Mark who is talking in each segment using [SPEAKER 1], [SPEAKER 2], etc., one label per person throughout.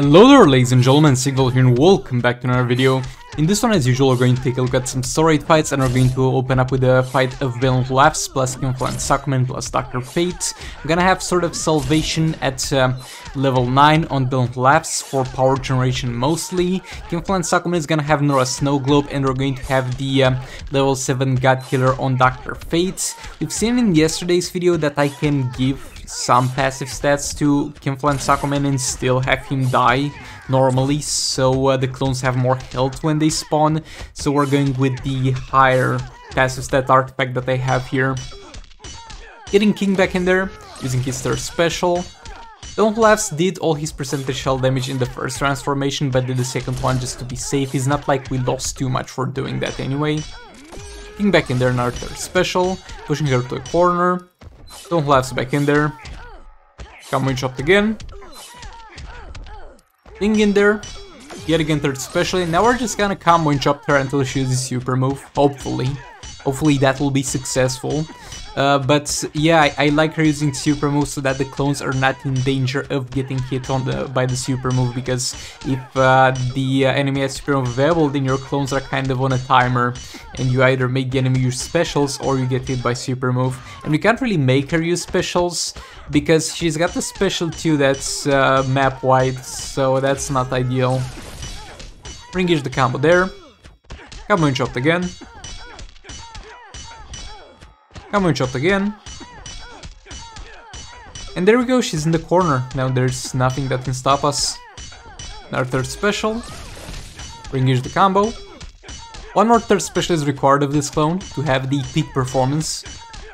[SPEAKER 1] Hello there, ladies and gentlemen, Sigval here and welcome back to another video. In this one, as usual, we're going to take a look at some story fights and we're going to open up with a fight of Villain Laughs plus Kinflan Suckman plus Dr. Fate. I'm gonna have sort of Salvation at level 9 on Villain Laughs for power generation mostly. Kinflan Suckman is gonna have Nora Snow Globe and we're going to have the level 7 God Killer on Dr. Fate. We've seen in yesterday's video that I can give some passive stats to Kinflan Suckman and still have him die normally, so the clones have more health when they spawn, so we're going with the higher passive stat artifact that I have here. Getting King back in there, using his third special. Don't Laughs did all his percentage shell damage in the first transformation, but did the second one just to be safe. It's not like we lost too much for doing that anyway. King back in there in our third special, pushing her to a corner. Don't Laughs back in there. Combo chopped again. King in there. Yet again third special. Now we're just gonna combo and chop her until she uses super move. Hopefully. Hopefully that will be successful. But yeah, I like her using super move so that the clones are not in danger of getting hit on by the super move, because if the enemy has super move available, then your clones are kind of on a timer and you either make the enemy use specials or you get hit by super move. And we can't really make her use specials because she's got the special too that's map wide, so that's not ideal. Ring-ish the combo there. Combo and chopped again. Combo and chopped again. And there we go, she's in the corner. Now there's nothing that can stop us. Our third special. Ring-ish the combo. One more third special is required of this clone to have the peak performance.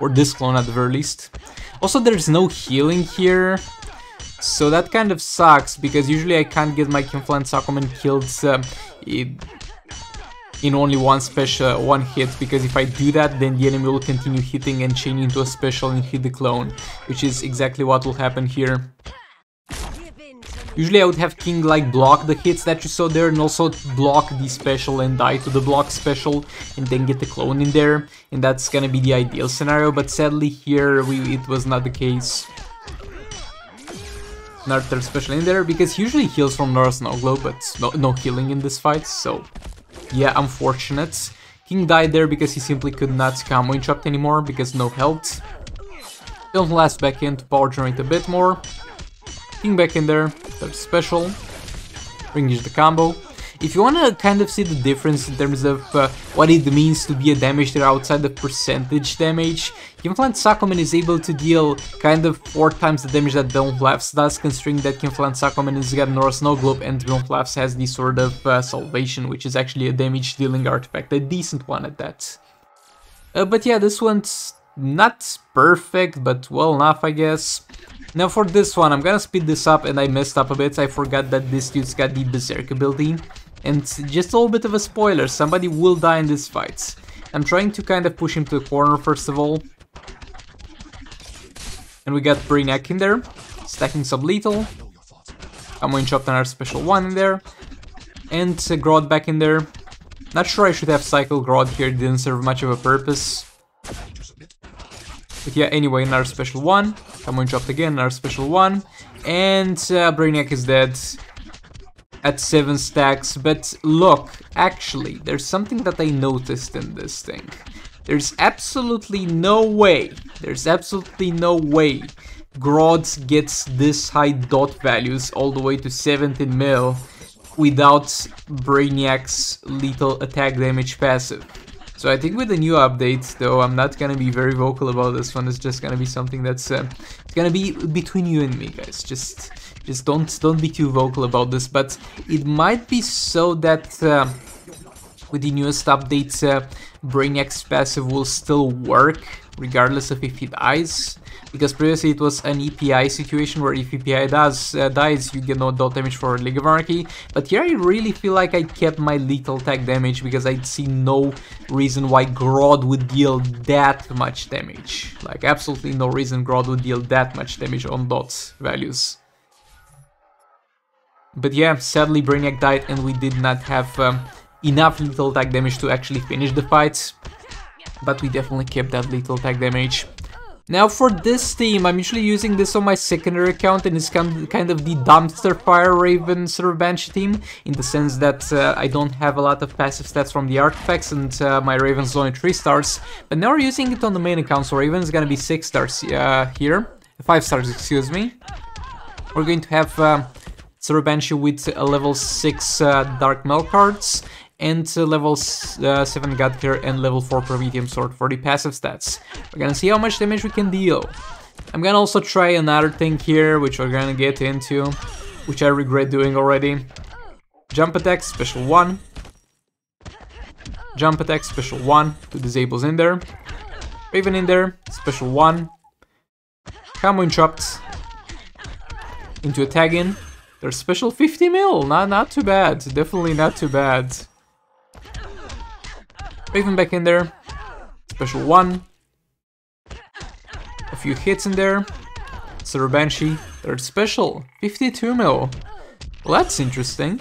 [SPEAKER 1] Or this clone at the very least. Also, there's no healing here. So that kind of sucks, because usually I can't get my Kinflan Suckman killed in only one hit, because if I do that, then the enemy will continue hitting and chain into a special and hit the clone, which is exactly what will happen here. Usually I would have King like block the hits that you saw there and also block the special and die to the block special and then get the clone in there, and that's gonna be the ideal scenario, but sadly here it was not the case. Another third special in there, because he usually heals from Nora Snow Globe, but no healing in this fight, so yeah, unfortunate. King died there because he simply could not combo interrupt anymore because no health. Don't Last back in to power generate a bit more. King back in there, third special. Ring-ish the combo. If you want to kind of see the difference in terms of what it means to be a damage dealer outside of percentage damage, Kinflan Suckman is able to deal kind of 4 times the damage that Don't Laughs does, considering that Kinflan Suckman has got Nora Snow Globe and Don't Laughs has the sort of Salvation, which is actually a damage dealing artifact, a decent one at that. But yeah, this one's not perfect, but well enough, I guess. Now for this one, I'm gonna speed this up, and I messed up a bit. I forgot that this dude's got the Berserk ability. And just a little bit of a spoiler, somebody will die in this fight. I'm trying to kind of push him to the corner first of all. And we got Brainiac in there, stacking sub-lethal. I'm going to chop another special one in there. And Grodd back in there. Not sure I should have cycled Grodd here, it didn't serve much of a purpose. But yeah, anyway, another special one. I'm going to chop again, another special one. And Brainiac is dead at 7 stacks, but look, actually, there's something that I noticed in this thing. There's absolutely no way Grodd gets this high dot values all the way to 17 mil without Brainiac's lethal attack damage passive. So I think with the new update, though, I'm not gonna be very vocal about this one. It's just gonna be something that's it's gonna be between you and me, guys. Just don't be too vocal about this. But it might be so that with the newest update, Brainiac's passive will still work regardless of if he dies. Because previously it was an EPI situation where if EPI dies, you get no dot damage for League of Anarchy. But here I really feel like I kept my lethal attack damage because I see no reason why Grodd would deal that much damage. Like absolutely no reason Grodd would deal that much damage on dot values. But yeah, sadly Brainiac died and we did not have enough lethal attack damage to actually finish the fight. But we definitely kept that lethal attack damage. Now for this team, I'm usually using this on my secondary account, and it's kind of the dumpster fire Raven sort of Banshee team, in the sense that I don't have a lot of passive stats from the artifacts, and my Raven's only 3 stars. But now we're using it on the main account, so Raven's gonna be 6 stars here. 5 stars, excuse me. We're going to have sort of Banshee with level 6 Dark Mel cards, and level 7 Godcare and level 4 Prometheum Sword for the passive stats. We're gonna see how much damage we can deal. I'm gonna also try another thing here, which we're gonna get into, which I regret doing already. Jump attack, special 1. Jump attack, special 1, 2 disables in there. Raven in there, special 1. Combo interrupt. Into a tag in. There's special 50 mil, not too bad, definitely not too bad. Raven back in there, special 1. A few hits in there. Sir Banshee, third special, 52 mil. Well, that's interesting.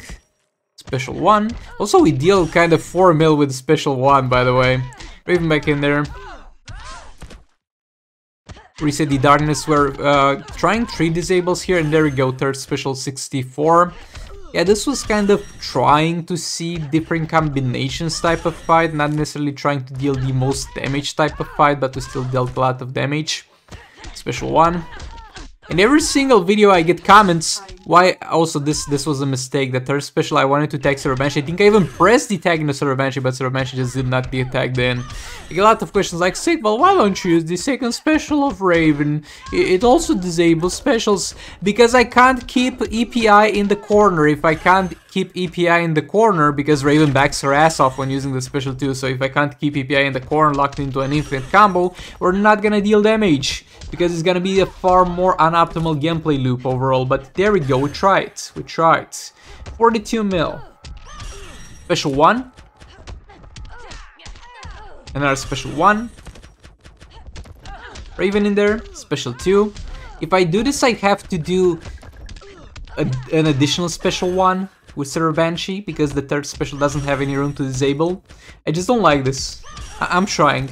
[SPEAKER 1] Special 1. Also, we deal kind of 4 mil with special 1, by the way. Raven back in there. Reset the darkness. We're trying 3 disables here, and there we go, third special 64. Yeah, this was kind of trying to see different combinations type of fight, not necessarily trying to deal the most damage type of fight, but to still deal a lot of damage. Special 1. In every single video I get comments, why also this was a mistake, the third special I wanted to tag Sir Banshee. I think I even pressed the tag in the Sir Banshee, but Sir Banshee just did not get tagged in. I get a lot of questions like, Sigval, why don't you use the second special of Raven? It also disables specials. Because I can't keep EPI in the corner. If I can't keep EPI in the corner, because Raven backs her ass off when using the special too, so if I can't keep EPI in the corner locked into an infinite combo, we're not gonna deal damage. Because it's gonna be a far more unoptimal gameplay loop overall, but there we go, we tried. 42 mil. Special 1. Another special 1. Raven in there, special 2. If I do this, I have to do an additional special 1 with Sir Banshee, because the third special doesn't have any room to disable. I just don't like this. I'm trying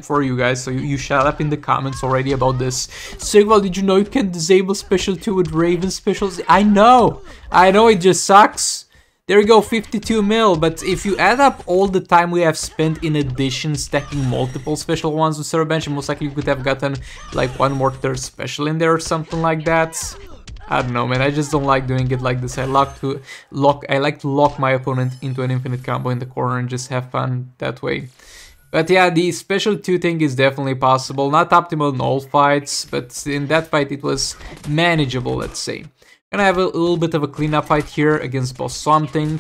[SPEAKER 1] for you guys, so you shut up in the comments already about this. Sigval, did you know you can disable special 2 with Raven specials? I know, it just sucks. There we go, 52 mil, but if you add up all the time we have spent in addition stacking multiple special ones with Sir Banshee, most likely you could have gotten like 1 more third special in there or something like that. I don't know, man, I just don't like doing it like this. I like to lock my opponent into an infinite combo in the corner and just have fun that way. But yeah, the special 2 thing is definitely possible. Not optimal in all fights, but in that fight it was manageable, let's say. Gonna have a little bit of a cleanup fight here against Boss Something.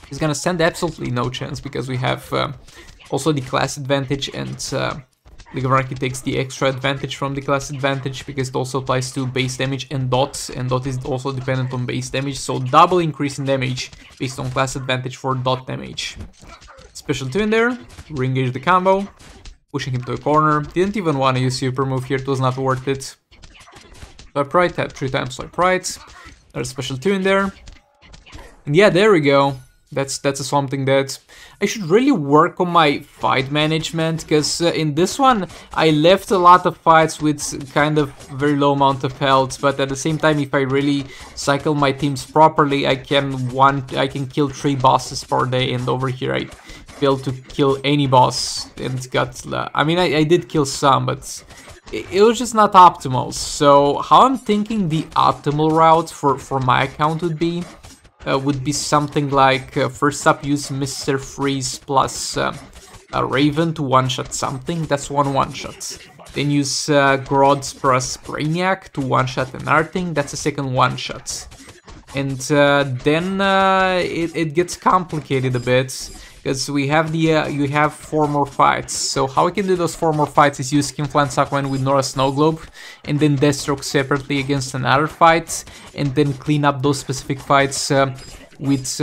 [SPEAKER 1] He's gonna stand absolutely no chance, because we have also the class advantage, and League of Anarchy takes the extra advantage from the class advantage, because it also applies to base damage and dot is also dependent on base damage, so double increase in damage based on class advantage for dot damage. Special 2 in there, re-engage the combo, pushing him to a corner. Didn't even want to use super move here, it was not worth it. Swipe right, tap 3 times, swipe right. There's special 2 in there. And yeah, there we go. That's something that I should really work on my fight management, because in this one I left a lot of fights with kind of very low amount of health, but at the same time, if I really cycle my teams properly, I can kill 3 bosses per day, and over here I failed to kill any boss and got, I mean, I did kill some, but it was just not optimal. So how I'm thinking the optimal route for my account would be something like first up use Mr. Freeze plus a Raven to one-shot something, that's one-shot. Then use Grodd plus Brainiac to one-shot another thing, that's a second one-shot. And then it gets complicated a bit, because we have you have 4 more fights. So how we can do those 4 more fights is use Skinflint Suckman with Nora Snow Globe, and then Deathstroke separately against another fight, and then clean up those specific fights with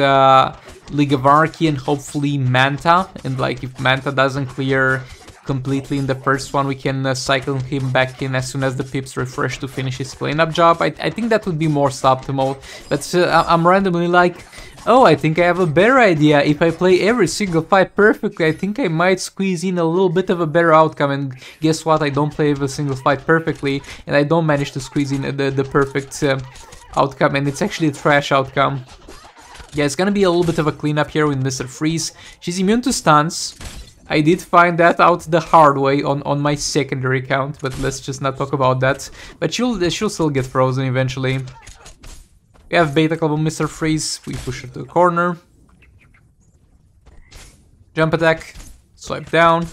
[SPEAKER 1] League of Anarchy and hopefully Manta. And like if Manta doesn't clear completely in the first one, we can cycle him back in as soon as the pips refresh to finish his cleanup job. I think that would be more optimal, but I'm randomly like, Oh, I think I have a better idea. If I play every single fight perfectly, I think I might squeeze in a little bit of a better outcome. And guess what? I don't play every single fight perfectly, and I don't manage to squeeze in the perfect outcome, and it's actually a trash outcome. Yeah, it's gonna be a little bit of a cleanup here with Mr. Freeze. She's immune to stuns. I did find that out the hard way on my secondary account, but let's just not talk about that. But she'll still get frozen eventually. We have Beta Club on Mr. Freeze. We push her to the corner. Jump attack. Swipe down.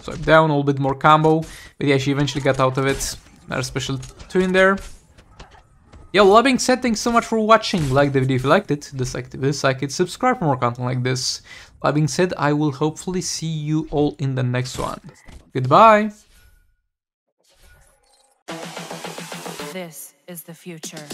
[SPEAKER 1] Swipe down. A little bit more combo. But yeah, she eventually got out of it. Another special 2 in there. Yo, all that being said, thanks so much for watching. Like the video if you liked it. Dislike it. Subscribe for more content like this. All that being said, I will hopefully see you all in the next one. Goodbye.
[SPEAKER 2] This is the future.